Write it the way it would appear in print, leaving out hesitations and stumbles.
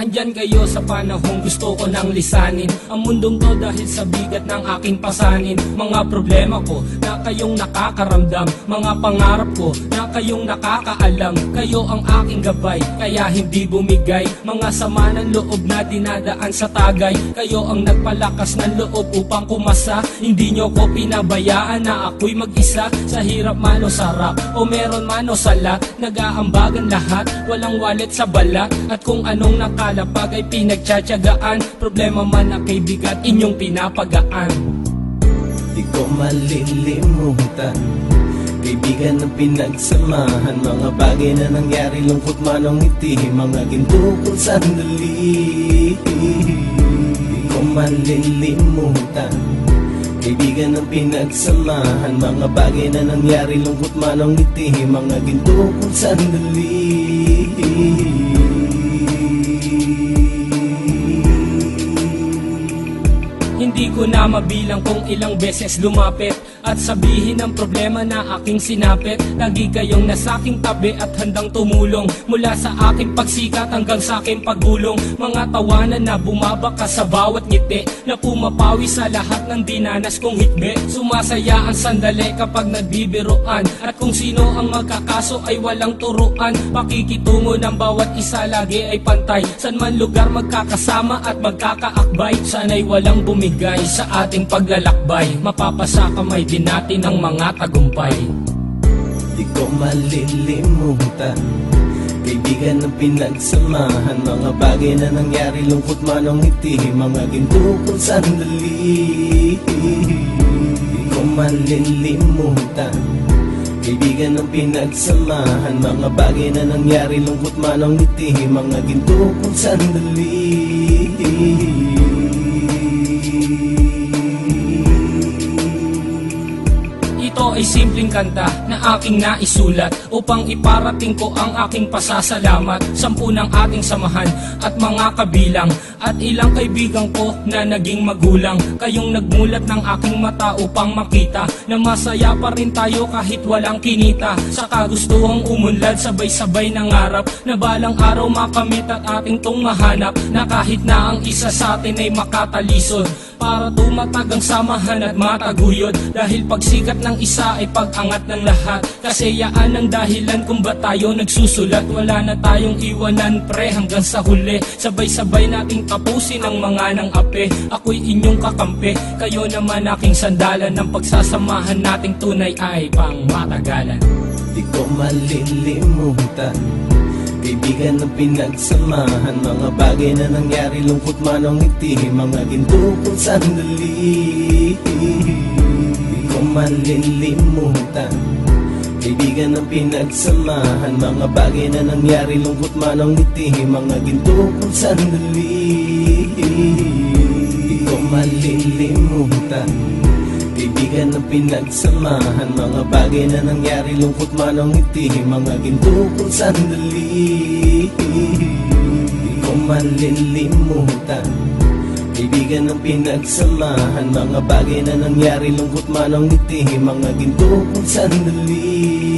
Andyan kayo sa panahong gusto ko nang lisanin ang mundong to dahil sa bigat ng aking pasanin. Mga problema ko na kayong nakakaramdam, mga pangarap ko na kayong nakakaalam. Kayo ang aking gabay, kaya hindi bumigay. Mga sama ng loob na dinadaan sa tagay, kayo ang nagpalakas ng loob upang kumasa. Hindi nyo ko pinabayaan na ako'y mag-isa. Sa hirap man o sarap, o meron man o sala, nag-aambagan lahat, walang walit sa balat. At kung anong nakalapag ay pinagtsatsagaan, problema man na kay bigat, inyong pinapagaan. Di ko malilimutan, kaibigan ng pinagsamahan, mga bagay na nangyari, lungkot man o ngiti, mga ginto kong sandali. Di ko malilimutan, kaibigan ng pinagsamahan, mga bagay na nangyari, lungkot man o ngiti, mga ginto kong sandali. Hindi ko na mabilang kung ilang beses lumapit at sabihin ang problema na aking sinapit. Lagi kayong nasa aking tabi at handang tumulong, mula sa aking pagsikat hanggang sa aking paggulong. Mga tawanan na bumabaka sa bawat ngiti, na pumapawi sa lahat ng dinanas kong hikbi. Sumasaya ang sandali kapag nagbibiruan, at kung sino ang magkakaso ay walang turuan. Pakikitungo ng bawat isa lagi ay pantay, san man lugar magkakasama at magkakaakbay. Sana'y walang bumigay sa ating paglalakbay, mapapasa kamay din natin ang mga tagumpay. Di ko malilimutan, kaibigan ng pinagsamahan, mga bagay na nangyari, lungkot man o ngiti, mga ginto kong sandali. Di ko malilimutan, kaibigan ng pinagsamahan, mga bagay na nangyari, lungkot man o ngiti, mga ginto kong sandali. Ito ay simpleng kanta na aking naisulat upang iparating ko ang aking pasasalamat. 10 ng ating samahan at mga kabilang, at ilang kaibigan ko na naging magulang. Kayong nagmulat ng aking mata upang makita na masaya pa rin tayo kahit walang kinita. Sa kagustuhang umunlad, sabay-sabay nangarap na balang araw makamit at ating tong mahanap, na kahit na ang isa sa atin ay makatalisod, para tumatag ang samahan at mataguyod. Dahil pagsikat ng isa ay pag-angat ng lahat, kasi yaan ang dahilan kung ba't tayo nagsusulat. Wala na tayong iwanan pre hanggang sa huli, sabay-sabay nating tapusin ang mga nang ape. Ako'y inyong kakampi, kayo naman aking sandalan, ng pagsasamahan nating tunay ay pang matagalan. Di ko malilimutan, kaibigan ng pinagsamahan, mga bagay na nangyari, lungkot man o ngiti, mga ginto kong sandali. Di ko malilimutan, kaibigan ng pinagsamahan, mga bagay na nangyari, lungkot man o ngiti, mga ginto kong sandali. Di ko malilimutan, kaibigan ng pinagsamahan, mga bagay na nangyari, lungkot man o ngiti, mga ginto kong sandali. Di ko malilimutan, kaibigan ng pinagsamahan, mga bagay na nangyari, lungkot man o ngiti, mga ginto kong sandali.